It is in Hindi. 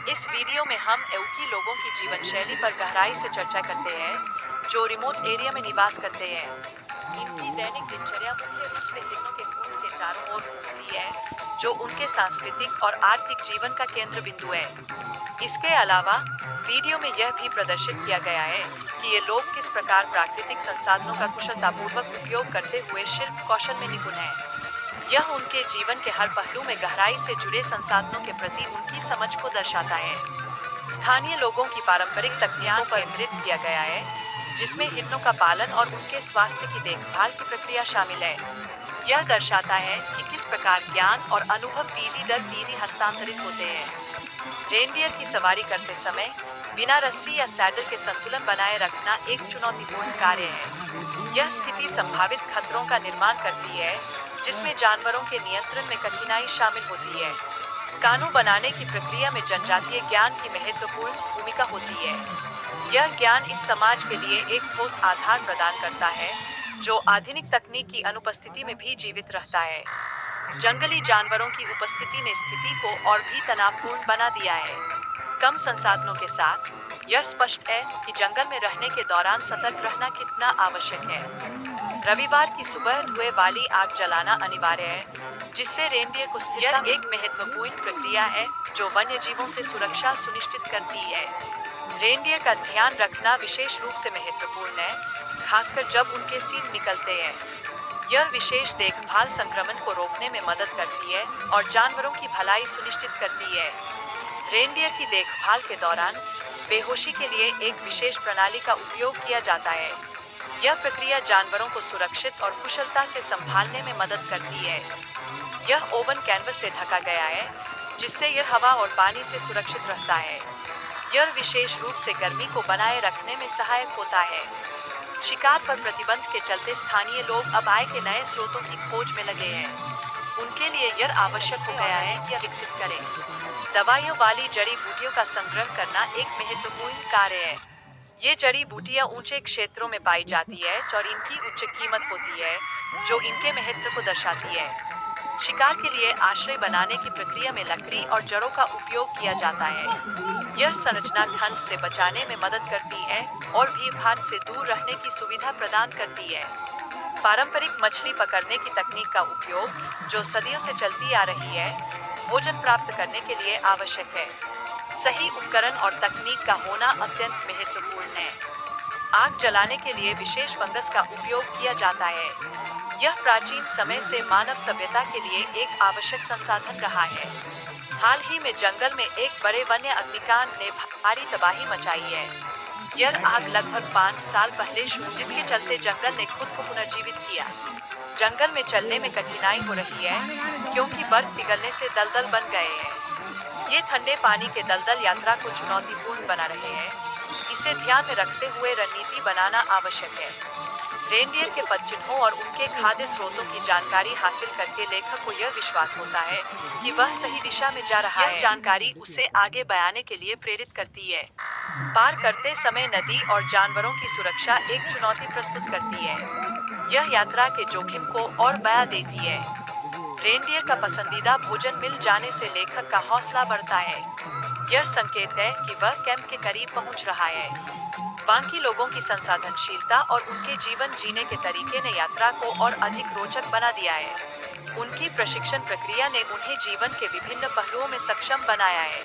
इस वीडियो में हम एवकी लोगों की जीवन शैली पर गहराई से चर्चा करते हैं, जो रिमोट एरिया में निवास करते हैं। इनकी दैनिक दिनचर्या मुख्य रूप से हिरणों के झुंड के चारों ओर घूमती है, जो उनके सांस्कृतिक और आर्थिक जीवन का केंद्र बिंदु है। इसके अलावा वीडियो में यह भी प्रदर्शित किया गया है कि ये लोग किस प्रकार प्राकृतिक संसाधनों का कुशलतापूर्वक उपयोग करते हुए शिल्प कौशल में निपुण हैं। यह उनके जीवन के हर पहलू में गहराई से जुड़े संसाधनों के प्रति उनकी समझ को दर्शाता है। स्थानीय लोगों की पारंपरिक तकनीकों पर केंद्रित किया गया है, जिसमें हिरणों का पालन और उनके स्वास्थ्य की देखभाल की प्रक्रिया शामिल है। यह दर्शाता है कि किस प्रकार ज्ञान और अनुभव पीढ़ी दर पीढ़ी हस्तांतरित होते हैं। रेनडियर की सवारी करते समय बिना रस्सी या सैडल के संतुलन बनाए रखना एक चुनौतीपूर्ण कार्य है। यह स्थिति संभावित खतरों का निर्माण करती है, जिसमें जानवरों के नियंत्रण में कठिनाई शामिल होती है। कानून बनाने की प्रक्रिया में जनजातीय ज्ञान की महत्वपूर्ण भूमिका होती है। यह ज्ञान इस समाज के लिए एक ठोस आधार प्रदान करता है, जो आधुनिक तकनीक की अनुपस्थिति में भी जीवित रहता है। जंगली जानवरों की उपस्थिति ने स्थिति को और भी तनावपूर्ण बना दिया है। कम संसाधनों के साथ यह स्पष्ट है कि जंगल में रहने के दौरान सतर्क रहना कितना आवश्यक है। रविवार की सुबह धुएं वाली आग जलाना अनिवार्य है, जिससे रेनडियर को स्थिरता एक महत्वपूर्ण प्रक्रिया है, जो वन्य जीवों से सुरक्षा सुनिश्चित करती है। रेनडियर का ध्यान रखना विशेष रूप से महत्वपूर्ण है, खासकर जब उनके सींग निकलते हैं। यह विशेष देखभाल संक्रमण को रोकने में मदद करती है और जानवरों की भलाई सुनिश्चित करती है। रेनडियर की देखभाल के दौरान बेहोशी के लिए एक विशेष प्रणाली का उपयोग किया जाता है। यह प्रक्रिया जानवरों को सुरक्षित और कुशलता से संभालने में मदद करती है। यह ओवन कैनवस से ढका गया है, जिससे यह हवा और पानी से सुरक्षित रहता है। यह विशेष रूप से गर्मी को बनाए रखने में सहायक होता है। शिकार पर प्रतिबंध के चलते स्थानीय लोग अब आय के नए स्रोतों की खोज में लगे हैं। उनके लिए यह आवश्यक हो गया है कि विकसित करें। दवाइयों वाली जड़ी बूटियों का संग्रह करना एक महत्वपूर्ण कार्य है। ये जड़ी बूटियां ऊंचे क्षेत्रों में पाई जाती है और इनकी उच्च कीमत होती है, जो इनके महत्व को दर्शाती है। शिकार के लिए आश्रय बनाने की प्रक्रिया में लकड़ी और जड़ों का उपयोग किया जाता है। यह संरचना ठंड से बचाने में मदद करती है और भीड़-भाड़ से दूर रहने की सुविधा प्रदान करती है। पारंपरिक मछली पकड़ने की तकनीक का उपयोग, जो सदियों से चलती आ रही है, भोजन प्राप्त करने के लिए आवश्यक है। सही उपकरण और तकनीक का होना अत्यंत महत्वपूर्ण है। आग जलाने के लिए विशेष फंगस का उपयोग किया जाता है। यह प्राचीन समय से मानव सभ्यता के लिए एक आवश्यक संसाधन रहा है। हाल ही में जंगल में एक बड़े वन्य अग्निकांड ने भारी तबाही मचाई है। यह आग लगभग 5 साल पहले शुरू, जिसके चलते जंगल ने खुद को पुनर्जीवित किया। जंगल में चलने में कठिनाई हो रही है, क्योंकि बर्फ पिघलने से दलदल बन गए हैं। ये ठंडे पानी के दलदल यात्रा को चुनौतीपूर्ण बना रहे हैं। इसे ध्यान में रखते हुए रणनीति बनाना आवश्यक है। रेनडियर के पदचिह्नों और उनके खाद्य स्रोतों की जानकारी हासिल करके लेखक को यह विश्वास होता है कि वह सही दिशा में जा रहा है। यह जानकारी उसे आगे बढ़ाने के लिए प्रेरित करती है। पार करते समय नदी और जानवरों की सुरक्षा एक चुनौती प्रस्तुत करती है। यह यात्रा के जोखिम को और बढ़ा देती है। रेनडियर का पसंदीदा भोजन मिल जाने से लेखक का हौसला बढ़ता है। यह संकेत है कि वह कैंप के करीब पहुंच रहा है। बाकी लोगों की संसाधनशीलता और उनके जीवन जीने के तरीके ने यात्रा को और अधिक रोचक बना दिया है। उनकी प्रशिक्षण प्रक्रिया ने उन्हें जीवन के विभिन्न पहलुओं में सक्षम बनाया है।